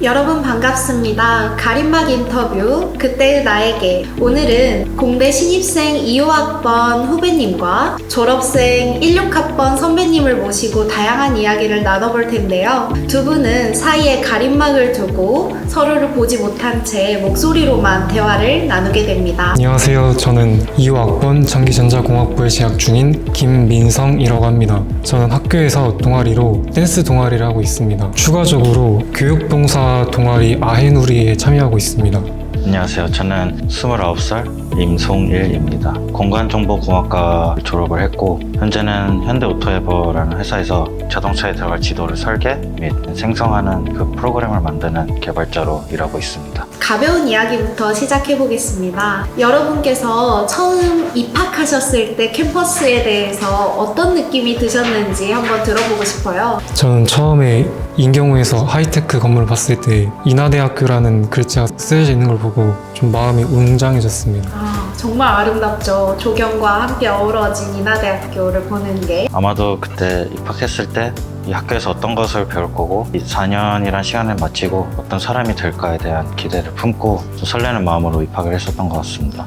여러분 반갑습니다. 가림막 인터뷰 그때의 나에게. 오늘은 공대 신입생 2호학번 후배님과 졸업생 16학번 선배님을 모시고 다양한 이야기를 나눠볼 텐데요. 두 분은 사이에 가림막을 두고 서로를 보지 못한 채 목소리로만 대화를 나누게 됩니다. 안녕하세요. 저는 2호학번 전기전자공학부에 재학 중인 김민성이라고 합니다. 저는 학교에서 동아리로 댄스 동아리를 하고 있습니다. 추가적으로 교육봉사 동아리 아해누리에 참여하고 있습니다. 안녕하세요. 저는 29살 임송일입니다. 공간정보공학과를 졸업을 했고 현재는 현대오토에버라는 회사에서 자동차에 들어갈 지도를 설계 및 생성하는 그 프로그램을 만드는 개발자로 일하고 있습니다. 가벼운 이야기부터 시작해 보겠습니다. 여러분께서 처음 입학하셨을 때 캠퍼스에 대해서 어떤 느낌이 드셨는지 한번 들어보고 싶어요. 저는 처음에 인경우에서 하이테크 건물을 봤을 때 인하대학교라는 글자가 쓰여져 있는 걸 보고 좀 마음이 웅장해졌습니다. 정말 아름답죠. 조경과 함께 어우러진 인하대학교를 보는 게. 아마도 그때 입학했을 때 이 학교에서 어떤 것을 배울 거고 이 4년이란 시간을 마치고 어떤 사람이 될까에 대한 기대를 품고 좀 설레는 마음으로 입학을 했었던 것 같습니다.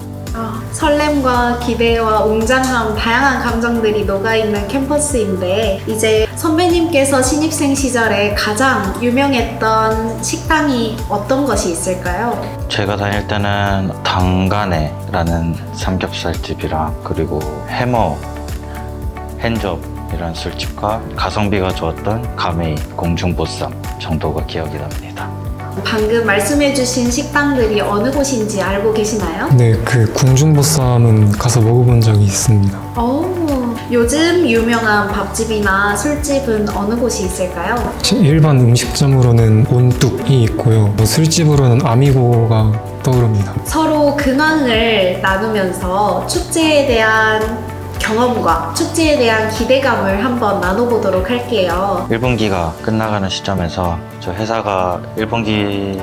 설렘과 기대와 웅장함, 다양한 감정들이 녹아있는 캠퍼스인데 이제 선배님께서 신입생 시절에 가장 유명했던 식당이 어떤 것이 있을까요? 제가 다닐 때는 당간에라는 삼겹살집이랑 그리고 해머, 핸접 이런 술집과 가성비가 좋았던 가메이, 공중보쌈 정도가 기억이 납니다. 방금 말씀해주신 식당들이 어느 곳인지 알고 계시나요? 네, 그 궁중보쌈은 가서 먹어본 적이 있습니다. 요즘 유명한 밥집이나 술집은 어느 곳이 있을까요? 일반 음식점으로는 온뚝이 있고요. 술집으로는 아미고가 떠오릅니다. 서로 근황을 나누면서 축제에 대한 경험과 축제에 대한 기대감을 한번 나눠보도록 할게요. 1분기가 끝나가는 시점에서 저 회사가 1분기를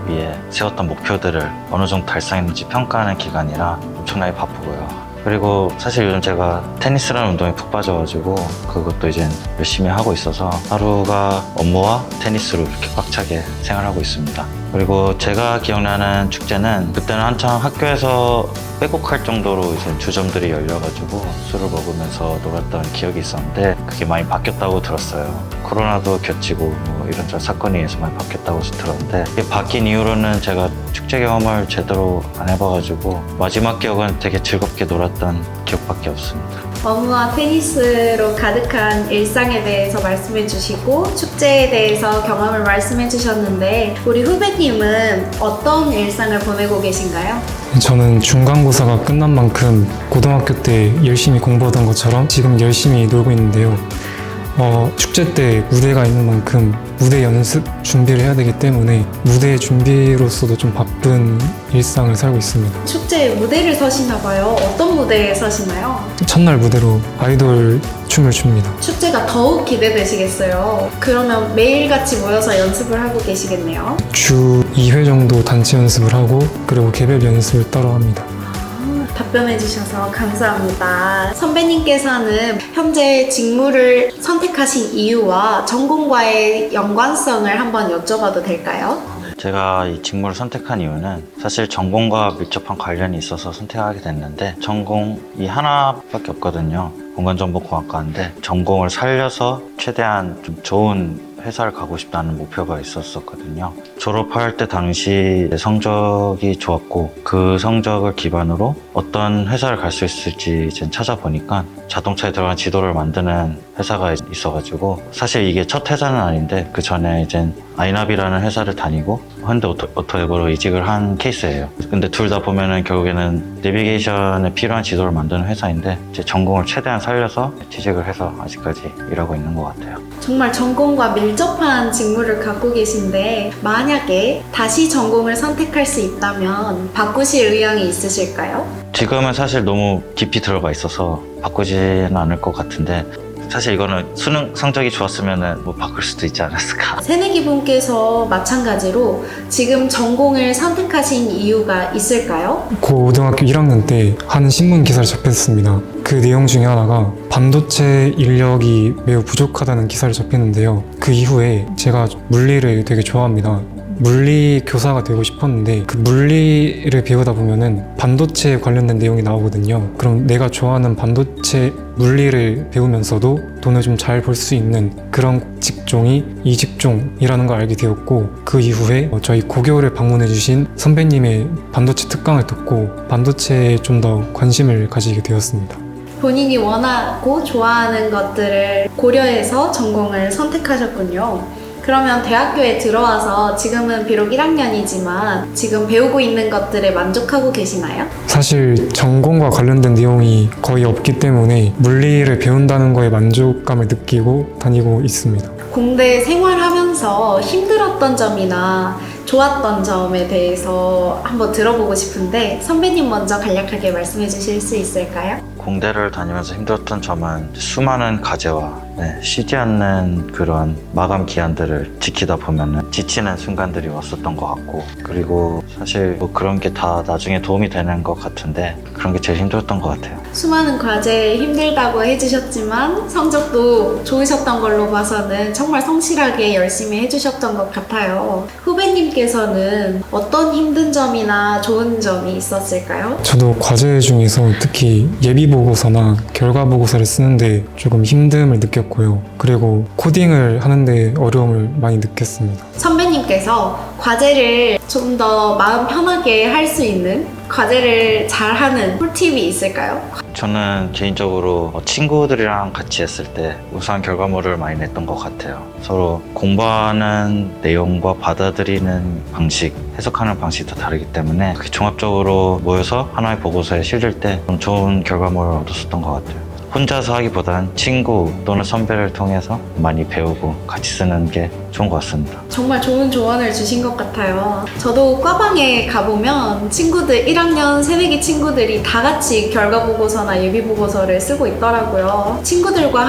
위해 세웠던 목표들을 어느 정도 달성했는지 평가하는 기간이라 엄청나게 바쁘고요. 그리고 사실 요즘 제가 테니스라는 운동에 푹 빠져가지고 그것도 이제 열심히 하고 있어서 하루가 업무와 테니스로 이렇게 꽉 차게 생활하고 있습니다. 그리고 제가 기억나는 축제는 그때는 한창 학교에서 빼곡할 정도로 이제 주점들이 열려가지고 술을 먹으면서 놀았던 기억이 있었는데 그게 많이 바뀌었다고 들었어요. 코로나도 겹치고 뭐 이런저런 사건에 의해서 많이 바뀌었다고 들었는데 이게 바뀐 이후로는 제가 축제 경험을 제대로 안 해봐가지고 마지막 기억은 되게 즐겁게 놀았던 기억밖에 없습니다. 업무와 테니스로 가득한 일상에 대해서 말씀해 주시고 축제에 대해서 경험을 말씀해 주셨는데 우리 후배님은 어떤 일상을 보내고 계신가요? 저는 중간고사가 끝난 만큼 고등학교 때 열심히 공부하던 것처럼 지금 열심히 놀고 있는데요. 축제 때 무대가 있는 만큼 무대 연습 준비를 해야 되기 때문에 무대 준비로서도 좀 바쁜 일상을 살고 있습니다. 축제에 무대를 서시나 봐요. 어떤 무대에 서시나요? 첫날 무대로 아이돌 춤을 춥니다. 축제가 더욱 기대되시겠어요. 그러면 매일같이 모여서 연습을 하고 계시겠네요. 주 2회 정도 단체 연습을 하고 그리고 개별 연습을 따로 합니다. 답변해 주셔서 감사합니다. 선배님께서는 현재 직무를 선택하신 이유와 전공과의 연관성을 한번 여쭤봐도 될까요? 제가 이 직무를 선택한 이유는 사실 전공과 밀접한 관련이 있어서 선택하게 됐는데 전공이 하나밖에 없거든요. 공간정보공학과인데 전공을 살려서 최대한 좀 좋은 회사를 가고 싶다는 목표가 있었거든요. 졸업할 때 당시 성적이 좋았고 그 성적을 기반으로 어떤 회사를 갈 수 있을지 이제 찾아보니까 자동차에 들어간 지도를 만드는 회사가 있어가지고 사실 이게 첫 회사는 아닌데 그 전에 이제 아이나비라는 회사를 다니고 현대오토에버로 이직을 한 케이스예요. 근데 둘 다 보면은 결국에는 내비게이션에 필요한 지도를 만드는 회사인데 제 전공을 최대한 살려서 취직을 해서 아직까지 일하고 있는 것 같아요. 정말 전공과 밀접한 직무를 갖고 계신데 만약에 다시 전공을 선택할 수 있다면 바꾸실 의향이 있으실까요? 지금은 사실 너무 깊이 들어가 있어서 바꾸지는 않을 것 같은데 사실 이거는 수능 성적이 좋았으면 뭐 바꿀 수도 있지 않았을까. 새내기분께서 마찬가지로 지금 전공을 선택하신 이유가 있을까요? 고등학교 1학년 때 한 신문 기사를 접했습니다. 그 내용 중에 하나가 반도체 인력이 매우 부족하다는 기사를 접했는데요. 그 이후에 제가 물리를 되게 좋아합니다. 물리 교사가 되고 싶었는데 그 물리를 배우다 보면은 반도체에 관련된 내용이 나오거든요. 그럼 내가 좋아하는 반도체 물리를 배우면서도 돈을 좀 잘 벌 수 있는 그런 직종이 이 직종이라는 걸 알게 되었고, 그 이후에 저희 고교를 방문해 주신 선배님의 반도체 특강을 듣고 반도체에 좀 더 관심을 가지게 되었습니다. 본인이 원하고 좋아하는 것들을 고려해서 전공을 선택하셨군요. 그러면 대학교에 들어와서 지금은 비록 1학년이지만 지금 배우고 있는 것들에 만족하고 계시나요? 사실 전공과 관련된 내용이 거의 없기 때문에 물리를 배운다는 거에 만족감을 느끼고 다니고 있습니다. 공대 생활하면서 힘들었던 점이나 좋았던 점에 대해서 한번 들어보고 싶은데 선배님 먼저 간략하게 말씀해 주실 수 있을까요? 공대를 다니면서 힘들었던 점은 수많은 과제와 쉬지 않는 그런 마감 기한들을 지키다 보면은 지치는 순간들이 왔었던 것 같고, 그리고 사실 뭐 그런 게 다 나중에 도움이 되는 것 같은데 그런 게 제일 힘들었던 것 같아요. 수많은 과제 힘들다고 해주셨지만 성적도 좋으셨던 걸로 봐서는 정말 성실하게 열심히 해주셨던 것 같아요. 후배님께서는 어떤 힘든 점이나 좋은 점이 있었을까요? 저도 과제 중에서 특히 예비보고서나 결과보고서를 쓰는데 조금 힘듦을 느꼈고요. 그리고 코딩을 하는데 어려움을 많이 느꼈습니다. 선배님께서 과제를 좀 더 마음 편하게 할 수 있는, 과제를 잘하는 꿀팁이 있을까요? 저는 개인적으로 친구들이랑 같이 했을 때 우수한 결과물을 많이 냈던 것 같아요. 서로 공부하는 내용과 받아들이는 방식, 해석하는 방식이 다 다르기 때문에 그렇게 종합적으로 모여서 하나의 보고서에 실릴 때 좀 좋은 결과물을 얻었었던 것 같아요. 혼자서 하기보단 친구 또는 선배를 통해서 많이 배우고 같이 쓰는 게 좋은 것 같습니다. 정말 좋은 조언을 주신 것 같아요. 저도 과방에 가보면 친구들, 1학년 새내기 친구들이 다 같이 결과보고서나 예비보고서를 쓰고 있더라고요. 친구들과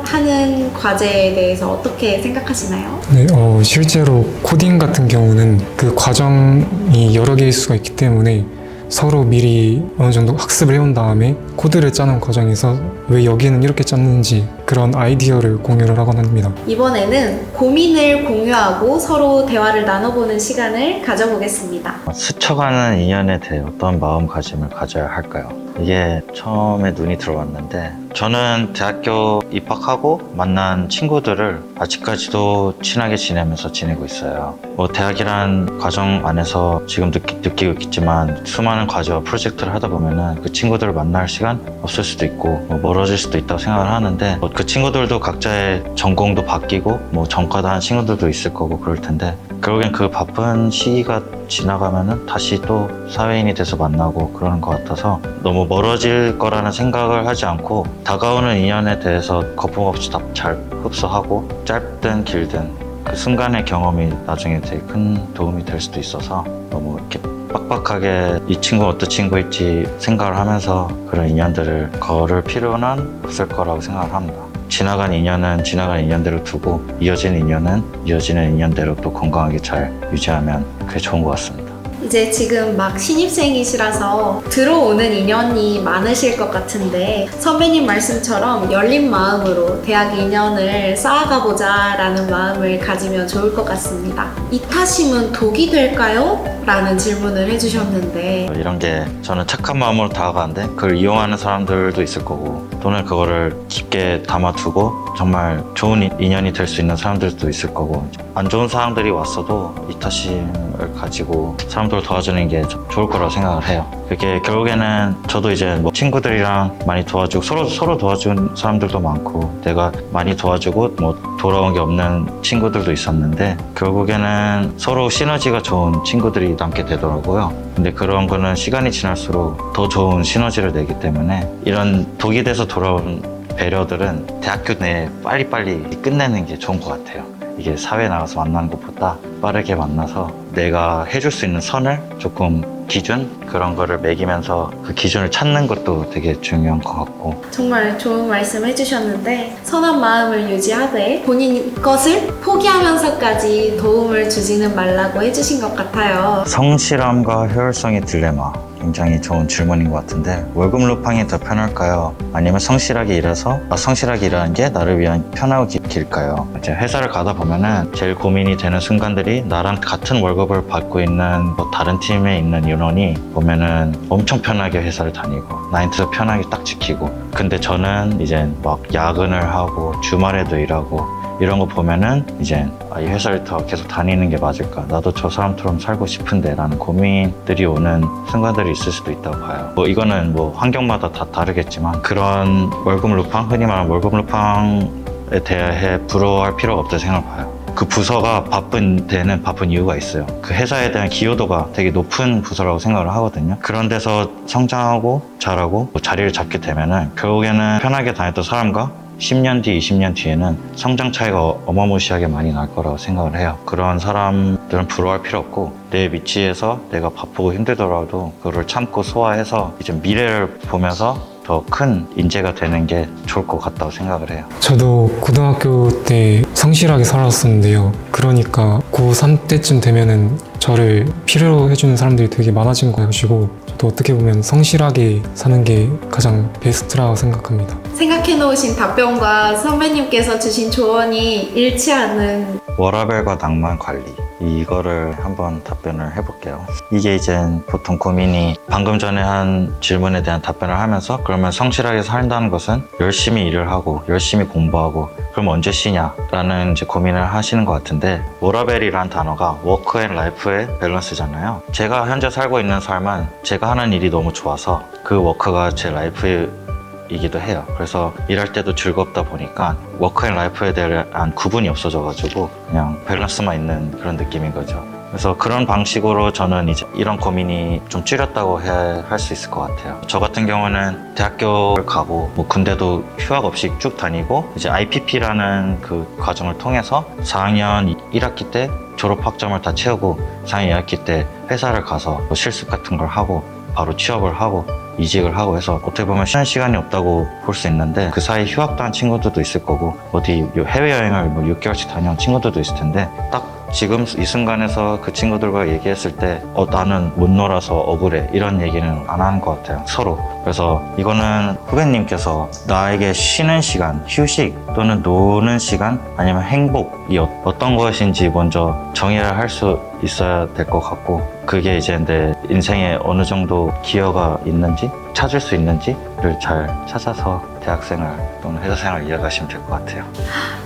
하는 과제에 대해서 어떻게 생각하시나요? 네, 실제로 코딩 같은 경우는 그 과정이 여러 개일 수가 있기 때문에 서로 미리 어느 정도 학습을 해온 다음에 코드를 짜는 과정에서 왜 여기는 이렇게 짰는지 그런 아이디어를 공유를 하곤 합니다. 이번에는 고민을 공유하고 서로 대화를 나눠보는 시간을 가져보겠습니다. 스쳐가는 인연에 대해 어떤 마음가짐을 가져야 할까요? 이게 처음에 눈이 들어왔는데, 저는 대학교 입학하고 만난 친구들을 아직까지도 친하게 지내면서 지내고 있어요. 뭐 대학이란 과정 안에서 지금 느끼고 있겠지만 수많은 과제와 프로젝트를 하다 보면은 그 친구들을 만날 시간 없을 수도 있고 멀어질 수도 있다고 생각을 하는데, 그 친구들도 각자의 전공도 바뀌고 뭐 전과도 한 친구들도 있을 거고 그럴 텐데, 결국엔 그 바쁜 시기가 지나가면은 다시 또 사회인이 돼서 만나고 그러는 것 같아서 너무 멀어질 거라는 생각을 하지 않고 다가오는 인연에 대해서 거품없이 다 잘 흡수하고 짧든 길든 그 순간의 경험이 나중에 되게 큰 도움이 될 수도 있어서 너무 이렇게 빡빡하게 이 친구는 어떤 친구일지 생각을 하면서 그런 인연들을 걸을 필요는 없을 거라고 생각을 합니다. 지나간 인연은 지나간 인연대로 두고 이어지는 인연은 이어지는 인연대로 또 건강하게 잘 유지하면 그게 좋은 것 같습니다. 이제 지금 막 신입생이시라서 들어오는 인연이 많으실 것 같은데 선배님 말씀처럼 열린 마음으로 대학 인연을 쌓아가보자 라는 마음을 가지면 좋을 것 같습니다. 이타심은 독이 될까요? 라는 질문을 해주셨는데, 이런 게 저는 착한 마음으로 다가가는데 그걸 이용하는 사람들도 있을 거고, 또는 그거를 깊게 담아두고 정말 좋은 인연이 될 수 있는 사람들도 있을 거고, 안 좋은 사람들이 왔어도 이타심을 가지고 사람들을 도와주는 게 좋을 거라고 생각을 해요. 그게 결국에는 저도 이제 뭐 친구들이랑 많이 도와주고 서로 도와준 사람들도 많고, 내가 많이 도와주고 뭐 돌아온 게 없는 친구들도 있었는데 결국에는 서로 시너지가 좋은 친구들이 남게 되더라고요. 근데 그런 거는 시간이 지날수록 더 좋은 시너지를 내기 때문에 이런 독이 돼서 돌아온 배려들은 대학교 내에 빨리빨리 끝내는 게 좋은 것 같아요. 이게 사회에 나가서 만나는 것보다 빠르게 만나서 내가 해줄 수 있는 선을 조금 기준? 그런 거를 매기면서 그 기준을 찾는 것도 되게 중요한 것 같고, 정말 좋은 말씀 해주셨는데 선한 마음을 유지하되 본인 것을 포기하면서까지 도움을 주지는 말라고 해주신 것 같아요. 성실함과 효율성의 딜레마, 굉장히 좋은 질문인 것 같은데, 월급 루팡이 더 편할까요? 아니면 성실하게 일해서 성실하게 일하는 게 나를 위한 편하고 길까요? 이제 회사를 가다 보면은 제일 고민이 되는 순간들이, 나랑 같은 월급을 받고 있는 뭐 다른 팀에 있는 인원이 보면은 엄청 편하게 회사를 다니고 9to5 편하게 딱 지키고, 근데 저는 이제 막 야근을 하고 주말에도 일하고 이런 거 보면은 이제 이 회사를 더 계속 다니는 게 맞을까? 나도 저 사람처럼 살고 싶은데 라는 고민들이 오는 순간들이 있을 수도 있다고 봐요. 뭐 이거는 뭐 환경마다 다 다르겠지만, 그런 월급 루팡, 흔히 말하는 월급 루팡에 대해 부러워할 필요가 없다고 생각해요. 그 부서가 바쁜 데는 바쁜 이유가 있어요. 그 회사에 대한 기여도가 되게 높은 부서라고 생각을 하거든요. 그런 데서 성장하고 잘하고 뭐 자리를 잡게 되면은 결국에는 편하게 다녔던 사람과 10년 뒤, 20년 뒤에는 성장 차이가 어마무시하게 많이 날 거라고 생각을 해요. 그런 사람들은 부러워할 필요 없고, 내 위치에서 내가 바쁘고 힘들더라도 그거를 참고 소화해서 이제 미래를 보면서 더 큰 인재가 되는 게 좋을 것 같다고 생각을 해요. 저도 고등학교 때 성실하게 살았었는데요. 그러니까 고3 때쯤 되면은 저를 필요로 해주는 사람들이 되게 많아진 것이고, 저도 어떻게 보면 성실하게 사는 게 가장 베스트라고 생각합니다. 생각해 놓으신 답변과 선배님께서 주신 조언이 일치하는 워라밸과 낭만 관리, 이거를 한번 답변을 해볼게요. 이게 이제 보통 고민이, 방금 전에 한 질문에 대한 답변을 하면서, 그러면 성실하게 산다는 것은 열심히 일을 하고 열심히 공부하고 그럼 언제 쉬냐 라는 이제 고민을 하시는 것 같은데, 워라밸이라는 단어가 워크 앤 라이프의 밸런스잖아요. 제가 현재 살고 있는 삶은 제가 하는 일이 너무 좋아서 그 워크가 제 라이프이기도 해요. 그래서 일할 때도 즐겁다 보니까 워크 앤 라이프에 대한 구분이 없어져가지고 그냥 밸런스만 있는 그런 느낌인 거죠. 그래서 그런 방식으로 저는 이제 이런 고민이 좀 줄였다고 할 수 있을 것 같아요. 저 같은 경우는 대학교를 가고 뭐 군대도 휴학 없이 쭉 다니고, 이제 IPP라는 그 과정을 통해서 4학년 1학기 때 졸업 학점을 다 채우고 4학년 2학기 때 회사를 가서 뭐 실습 같은 걸 하고 바로 취업을 하고 이직을 하고 해서, 어떻게 보면 쉬는 시간이 없다고 볼 수 있는데, 그 사이 휴학도 한 친구들도 있을 거고 어디 해외여행을 뭐 6개월씩 다녀온 친구들도 있을 텐데, 딱 지금 이 순간에서 그 친구들과 얘기했을 때 나는 못 놀아서 억울해 이런 얘기는 안 하는 것 같아요, 서로. 그래서 이거는 후배님께서 나에게 쉬는 시간, 휴식 또는 노는 시간 아니면 행복이 어떤 것인지 먼저 정의를 할 수 있어야 될 것 같고, 그게 이제 내 인생에 어느 정도 기여가 있는지 찾을 수 있는지를 잘 찾아서 대학생활 또는 회사생활 이어가시면 될 것 같아요.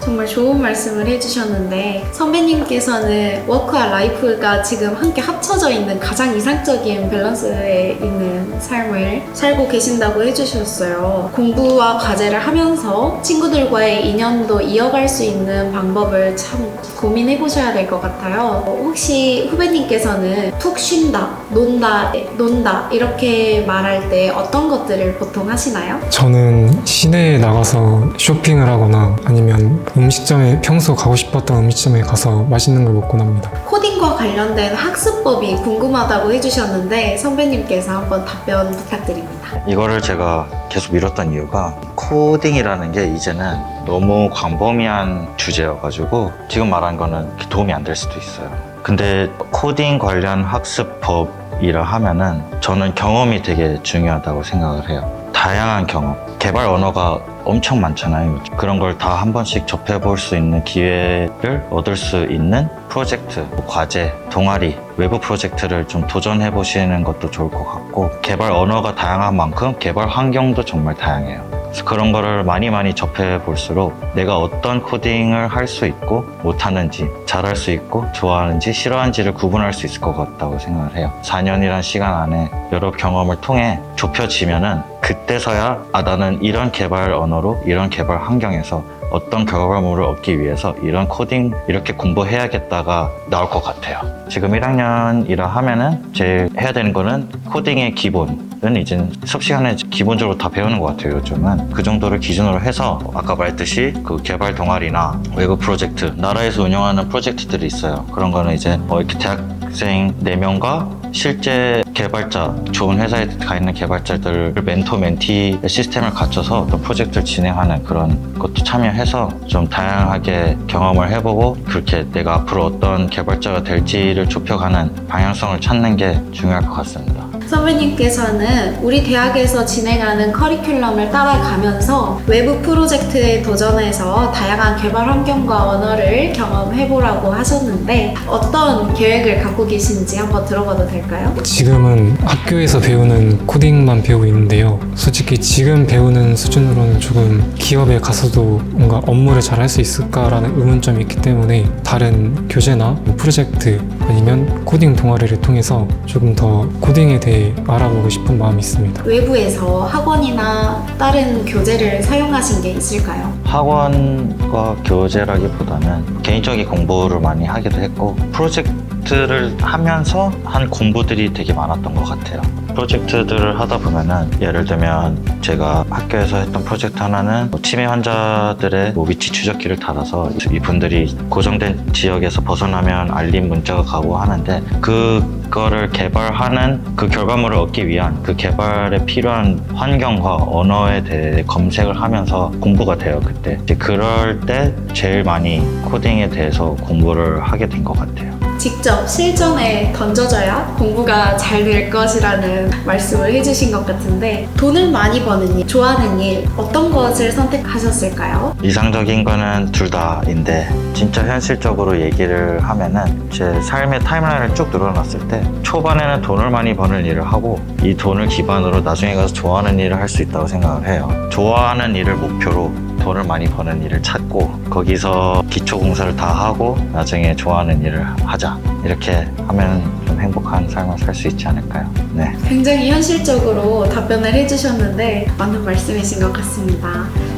정말 좋은 말씀을 해주셨는데, 선배님께서는 워크와 라이프가 지금 함께 합쳐져 있는 가장 이상적인 밸런스에 있는 삶을 살고 계신다고 해주셨어요. 공부와 과제를 하면서 친구들과의 인연도 이어갈 수 있는 방법을 참 고민해 보셔야 될 것 같아요. 혹시 후배님께서는 푹 쉰다, 논다 이렇게 말할 때 어떤 것들을 보통 하시나요? 저는 시내에 나가서 쇼핑을 하거나 아니면 음식점에, 평소 가고 싶었던 음식점에 가서 맛있는 걸 먹곤 합니다. 코딩과 관련된 학습법이 궁금하다고 해주셨는데, 선배님께서 한번 답변 부탁드립니다. 이거를 제가 계속 미뤘던 이유가, 코딩이라는 게 이제는 너무 광범위한 주제여가지고 지금 말한 거는 도움이 안 될 수도 있어요. 근데 코딩 관련 학습법이라 하면은 저는 경험이 되게 중요하다고 생각을 해요. 다양한 경험, 개발 언어가 엄청 많잖아요. 그런 걸 다 한 번씩 접해볼 수 있는 기회를 얻을 수 있는 프로젝트, 과제, 동아리, 외부 프로젝트를 좀 도전해 보시는 것도 좋을 것 같고, 개발 언어가 다양한 만큼 개발 환경도 정말 다양해요. 그래서 그런 거를 많이 접해 볼수록 내가 어떤 코딩을 할 수 있고 못하는지, 잘할 수 있고 좋아하는지 싫어하는지를 구분할 수 있을 것 같다고 생각을 해요. 4년이란 시간 안에 여러 경험을 통해 좁혀지면은 그때서야 나는 이런 개발 언어로 이런 개발 환경에서 어떤 결과물을 얻기 위해서 이런 코딩 이렇게 공부해야겠다가 나올 것 같아요. 지금 1학년이라 하면은 제일 해야 되는 거는 코딩의 기본은 이제 수업 시간에 기본적으로 다 배우는 것 같아요. 요즘은 그 정도를 기준으로 해서 아까 말했듯이 그 개발 동아리나 외부 프로젝트, 나라에서 운영하는 프로젝트들이 있어요. 그런 거는 이제 이렇게 대학생 4명과 실제 개발자, 좋은 회사에 가 있는 개발자들을 멘토, 멘티 시스템을 갖춰서 어떤 프로젝트를 진행하는 그런 것도 참여해서 좀 다양하게 경험을 해보고, 그렇게 내가 앞으로 어떤 개발자가 될지를 좁혀가는 방향성을 찾는 게 중요할 것 같습니다. 선배님께서는 우리 대학에서 진행하는 커리큘럼을 따라가면서 외부 프로젝트에 도전해서 다양한 개발 환경과 언어를 경험해보라고 하셨는데 어떤 계획을 갖고 계신지 한번 들어봐도 될까요? 지금은 학교에서 배우는 코딩만 배우고 있는데요. 솔직히 지금 배우는 수준으로는 조금 기업에 가서도 뭔가 업무를 잘 할 수 있을까라는 의문점이 있기 때문에 다른 교재나 프로젝트 아니면 코딩 동아리를 통해서 조금 더 코딩에 대해 알아보고 싶은 마음이 있습니다. 외부에서 학원이나 다른 교재를 사용하신 게 있을까요? 학원과 교재라기보다는 개인적인 공부를 많이 하기도 했고 프로젝트를 하면서 한 공부들이 되게 많았던 것 같아요. 프로젝트들을 하다 보면은 예를 들면 제가 학교에서 했던 프로젝트 하나는 치매 환자들의 위치 추적기를 달아서 이분들이 고정된 지역에서 벗어나면 알림 문자가 가고 하는데 그거를 개발하는 그 결과물을 얻기 위한 그 개발에 필요한 환경과 언어에 대해 검색을 하면서 공부가 돼요. 그때 이제 그럴 때 제일 많이 코딩에 대해서 공부를 하게 된 것 같아요. 직접 실전에 던져져야 공부가 잘 될 것이라는 말씀을 해주신 것 같은데 돈을 많이 버는 일, 좋아하는 일 어떤 것을 선택하셨을까요? 이상적인 거는 둘 다인데 진짜 현실적으로 얘기를 하면은 제 삶의 타임라인을 쭉 늘어놨을 때 초반에는 돈을 많이 버는 일을 하고 이 돈을 기반으로 나중에 가서 좋아하는 일을 할 수 있다고 생각을 해요. 좋아하는 일을 목표로 돈을 많이 버는 일을 찾고 거기서 기초 공사를 다 하고 나중에 좋아하는 일을 하자. 이렇게 하면 좀 행복한 삶을 살 수 있지 않을까요? 네. 굉장히 현실적으로 답변을 해주셨는데 맞는 말씀이신 것 같습니다.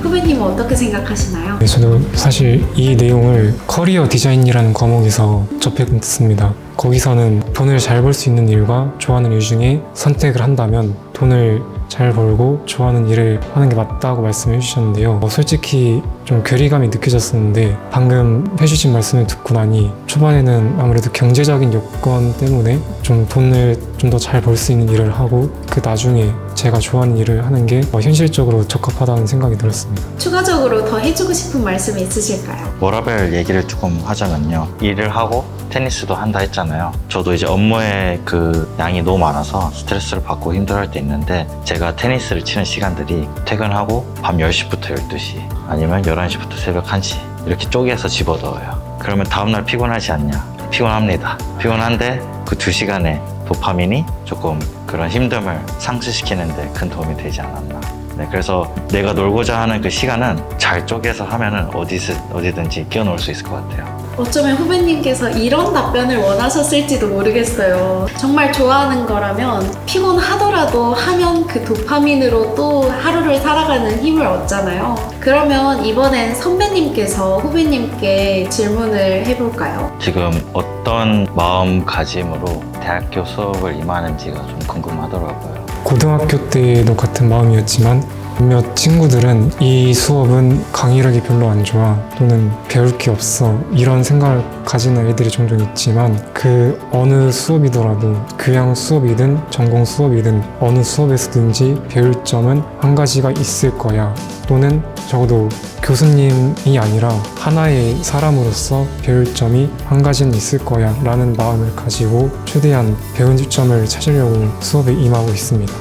후배님은 어떻게 생각하시나요? 네, 저도 사실 이 내용을 커리어 디자인이라는 과목에서 접했습니다. 거기서는 돈을 잘 벌 수 있는 일과 좋아하는 일 중에 선택을 한다면 돈을 잘 벌고 좋아하는 일을 하는 게 맞다고 말씀해 주셨는데요. 솔직히 좀 괴리감이 느껴졌었는데 방금 해주신 말씀을 듣고 나니 초반에는 아무래도 경제적인 요건 때문에 좀 돈을 좀 더 잘 벌 수 있는 일을 하고 그 나중에 제가 좋아하는 일을 하는 게 현실적으로 적합하다는 생각이 들었습니다. 추가적으로 더 해주고 싶은 말씀이 있으실까요? 워라밸 얘기를 조금 하자면요. 일을 하고 테니스도 한다 했잖아요. 저도 이제 업무의 그 양이 너무 많아서 스트레스를 받고 힘들어할 때 있는데 제가 테니스를 치는 시간들이 퇴근하고 밤 10시부터 12시 아니면 11시부터 새벽 1시 이렇게 쪼개서 집어넣어요. 그러면 다음날 피곤하지 않냐? 피곤합니다. 피곤한데 그 2시간에 도파민이 조금 그런 힘듦을 상쇄시키는데 큰 도움이 되지 않았나. 네, 그래서 내가 놀고자 하는 그 시간은 잘 쪼개서 하면은 어디든지 끼워놓을 수 있을 것 같아요. 어쩌면 후배님께서 이런 답변을 원하셨을지도 모르겠어요. 정말 좋아하는 거라면 피곤하더라도 하면 그 도파민으로 또 하루를 살아가는 힘을 얻잖아요. 그러면 이번엔 선배님께서 후배님께 질문을 해볼까요? 지금 어떤 마음가짐으로 대학교 수업을 임하는지가 좀 궁금하더라고요. 고등학교 때도 같은 마음이었지만 몇몇 친구들은 이 수업은 강의력이 별로 안 좋아 또는 배울 게 없어 이런 생각을 가지는 애들이 종종 있지만 그 어느 수업이더라도 교양 수업이든 전공 수업이든 어느 수업에서든지 배울 점은 한 가지가 있을 거야 또는 적어도 교수님이 아니라 하나의 사람으로서 배울 점이 한 가지는 있을 거야 라는 마음을 가지고 최대한 배운 점을 찾으려고 수업에 임하고 있습니다.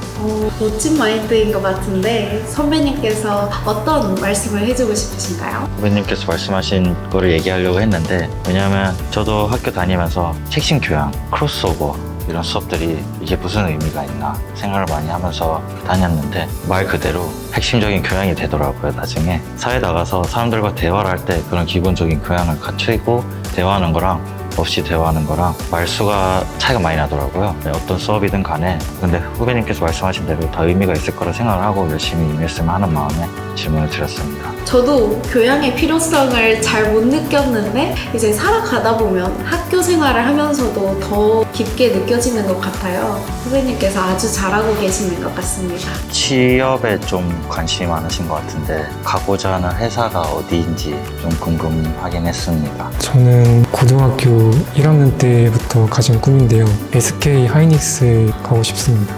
멋진 마인드인 것 같은데 선배님께서 어떤 말씀을 해주고 싶으신가요? 후배님께서 말씀하신 거를 얘기하려고 했는데 왜냐하면 저도 학교 다니면서 핵심 교양, 크로스오버 이런 수업들이 이게 무슨 의미가 있나 생각을 많이 하면서 다녔는데 말 그대로 핵심적인 교양이 되더라고요. 나중에 사회 나가서 사람들과 대화를 할 때 그런 기본적인 교양을 갖추고 대화하는 거랑 없이 대화하는 거랑 말수가 차이가 많이 나더라고요. 네, 어떤 수업이든 간에 근데 후배님께서 말씀하신 대로 다 의미가 있을 거라 생각을 하고 열심히 임했으면 하는 마음에 질문을 드렸습니다. 저도 교양의 필요성을 잘 못 느꼈는데 이제 살아가다 보면 학교 생활을 하면서도 더 깊게 느껴지는 것 같아요. 후배님께서 아주 잘하고 계시는 것 같습니다. 취업에 좀 관심이 많으신 것 같은데 가고자 하는 회사가 어디인지 좀 궁금하긴 했습니다. 저는 고등학교 1학년 때부터 가진 꿈인데요. SK 하이닉스에 가고 싶습니다.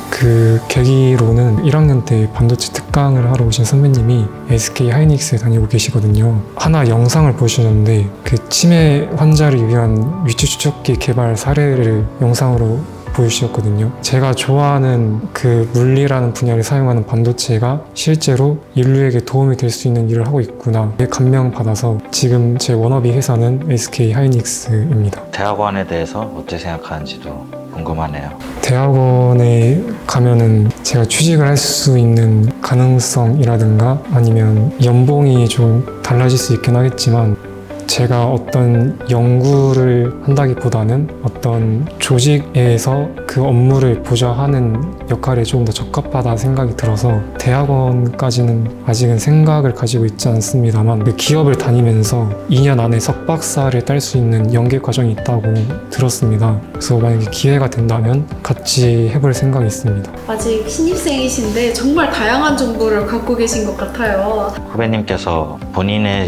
그 계기로는 1학년 때 반도체 특강을 하러 오신 선배님이 SK 하이닉스에 다니고 계시거든요. 하나 영상을 보여주셨는데 그 치매 환자를 위한 위치 추적기 개발 사례를 영상으로 보여주셨거든요. 제가 좋아하는 그 물리라는 분야를 사용하는 반도체가 실제로 인류에게 도움이 될 수 있는 일을 하고 있구나 감명받아서 지금 제 워너비 회사는 SK 하이닉스입니다. 대학원에 대해서 어떻게 생각하는지도 궁금하네요. 대학원에 가면은 제가 취직을 할 수 있는 가능성이라든가 아니면 연봉이 좀 달라질 수 있긴 하겠지만 제가 어떤 연구를 한다기보다는 어떤 조직에서 그 업무를 보좌하는 역할에 조금 더 적합하다 생각이 들어서 대학원까지는 아직은 생각을 가지고 있지 않습니다만 그 기업을 다니면서 2년 안에 석박사를 딸 수 있는 연계 과정이 있다고 들었습니다. 그래서 만약에 기회가 된다면 같이 해볼 생각이 있습니다. 아직 신입생이신데 정말 다양한 정보를 갖고 계신 것 같아요. 후배님께서 본인의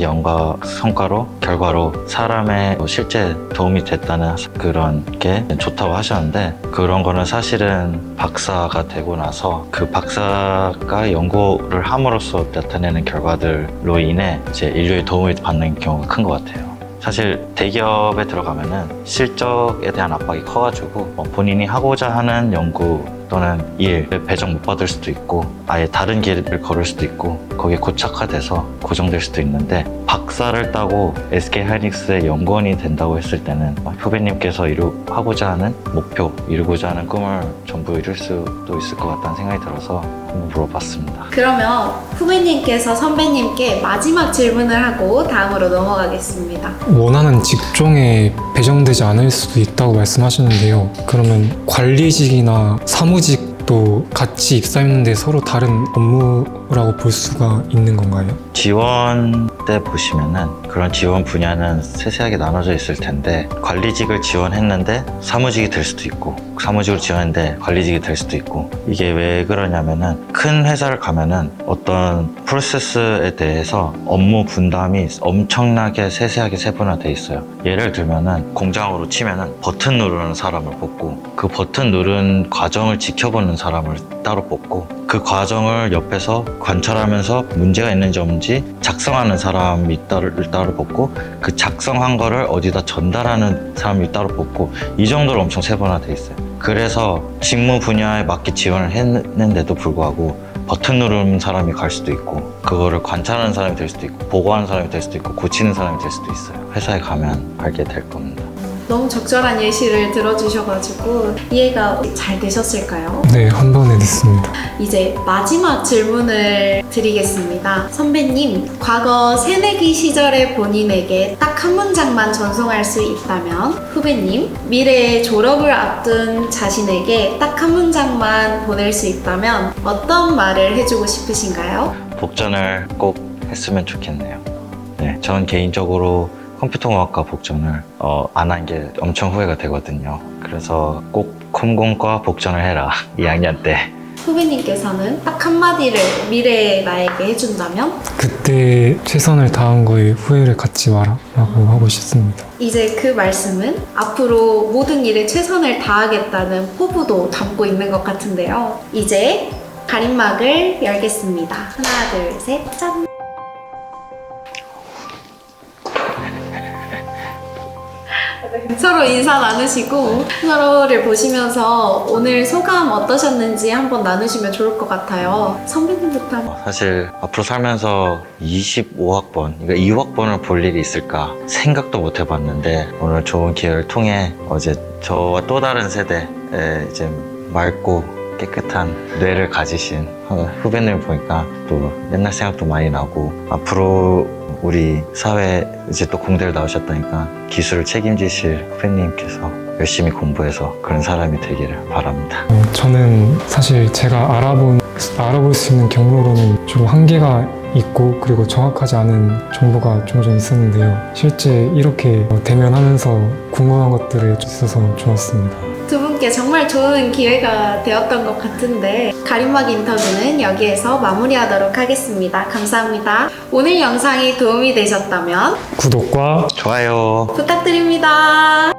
성과로 결과로 사람의 실제 도움이 됐다는 그런 게 좋다고 하셨는데 그런 거는 사실은 박사가 되고 나서 그 박사가 연구를 함으로써 나타내는 결과들로 인해 이제 인류의 도움을 받는 경우가 큰 것 같아요. 사실 대기업에 들어가면은 실적에 대한 압박이 커가지고 본인이 하고자 하는 연구 또는 일을 배정 못 받을 수도 있고 아예 다른 길을 걸을 수도 있고 거기에 고착화돼서 고정될 수도 있는데 박사를 따고 SK 하이닉스의 연구원이 된다고 했을 때는 후배님께서 하고자 하는 목표, 이루고자 하는 꿈을 전부 이룰 수도 있을 것 같다는 생각이 들어서 한번 물어봤습니다. 그러면 후배님께서 선배님께 마지막 질문을 하고 다음으로 넘어가겠습니다. 원하는 직종에 배정되지 않을 수도 있다고 말씀하셨는데요. 그러면 관리직이나 사무직도 같이 입사했는데 서로 다른 업무라고 볼 수가 있는 건가요? 지원 때 보시면은 그런 지원 분야는 세세하게 나눠져 있을 텐데 관리직을 지원했는데 사무직이 될 수도 있고 사무직을 지원했는데 관리직이 될 수도 있고 이게 왜 그러냐면은 큰 회사를 가면은 어떤 프로세스에 대해서 업무 분담이 엄청나게 세세하게 세분화돼 있어요. 예를 들면은 공장으로 치면은 버튼 누르는 사람을 뽑고 그 버튼 누른 과정을 지켜보는 사람을 따로 뽑고 그 과정을 옆에서 관찰하면서 문제가 있는지 없는지 작성하는 사람이 따로 뽑고 그 작성한 거를 어디다 전달하는 사람이 따로 뽑고 이 정도로 엄청 세분화돼 있어요. 그래서 직무 분야에 맞게 지원을 했는데도 불구하고 버튼 누르는 사람이 갈 수도 있고 그거를 관찰하는 사람이 될 수도 있고 보고하는 사람이 될 수도 있고 고치는 사람이 될 수도 있어요. 회사에 가면 알게 될 겁니다. 너무 적절한 예시를 들어주셔가지고 이해가 잘 되셨을까요? 네, 한 번에 됐습니다. 이제 마지막 질문을 드리겠습니다. 선배님, 과거 새내기 시절의 본인에게 딱 한 문장만 전송할 수 있다면 후배님, 미래의 졸업을 앞둔 자신에게 딱 한 문장만 보낼 수 있다면 어떤 말을 해주고 싶으신가요? 복전을 꼭 했으면 좋겠네요. 네, 전 개인적으로 컴퓨터공학과 복전을 안 한 게 엄청 후회가 되거든요. 그래서 꼭 컴공과 복전을 해라 2학년 때. 후배님께서는 딱 한마디를 미래의 나에게 해준다면? 그때 최선을 다한 거에 후회를 갖지 마라 라고 하고 싶습니다. 이제 그 말씀은 앞으로 모든 일에 최선을 다하겠다는 포부도 담고 있는 것 같은데요. 이제 가림막을 열겠습니다. 하나, 둘, 셋, 짠! 서로 인사 나누시고 서로를 보시면서 오늘 소감 어떠셨는지 한번 나누시면 좋을 것 같아요. 선배님부터 한번. 사실 앞으로 살면서 25학번, 그러니까 2학번을 볼 일이 있을까 생각도 못 해봤는데 오늘 좋은 기회를 통해 어제 저와 또 다른 세대에 이제 맑고 깨끗한 뇌를 가지신 후배님을 보니까 또 옛날 생각도 많이 나고 앞으로 우리 사회 이제 또 공대를 나오셨다니까 기술을 책임지실 후배님께서 열심히 공부해서 그런 사람이 되기를 바랍니다. 저는 사실 제가 알아볼 수 있는 경로로는 좀 한계가 있고 그리고 정확하지 않은 정보가 종종 있었는데요. 실제 이렇게 대면하면서 궁금한 것들이 있어서 좋았습니다. 두 분께 정말 좋은 기회가 되었던 것 같은데 가림막 인터뷰는 여기에서 마무리하도록 하겠습니다. 감사합니다. 오늘 영상이 도움이 되셨다면 구독과 좋아요. 부탁드립니다.